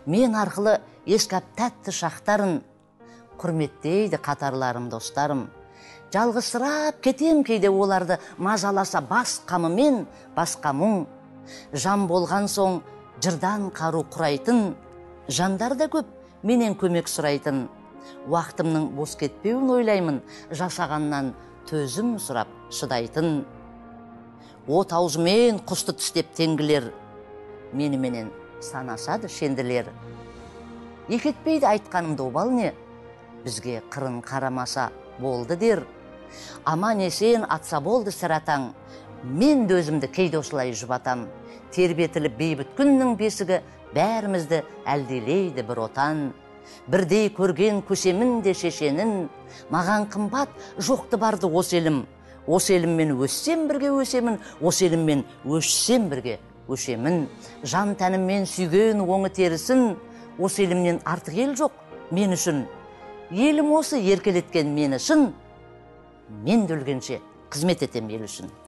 Мен арқылы ескап тәтті шақтарын, құрметтейді қатарларым, достарым. Жалғызсырап кетем кейде оларды мазаласа бас қамымен, басқа мұң. Жан болған соң жырдан қару құрайтын, жандар да көп менен көмек сұрайтын. Уақытымның бос кетпеуін ойлаймын, жасағаннан төзім сұрап шыдайтын. От аузымен құсты тістеп теңгілер, меніменен санасады шенділер. Екетпейді айтқанымды обал не, бізге қырын қарамаса болды дер. Аман есен атса болды сіратаң, мен де өзімді кейде осылай жұбатам. Тербетіліп бейбіт күннің бесігі бәрімізді әлделейді бір отан. Бірдей көрген көсемін де шешенін, маған қымбат жоқты барды осы елім. Осы еліммен өссем бірге өсемін, осы еліммен өшсем бірге өшемін. Жан тәніммен сүйген оңы терісін, осы елімнен артық ел жоқ мен үшін. Елім осы еркелеткен мені шын, мен де өлгенше қызмет етем ел үшін.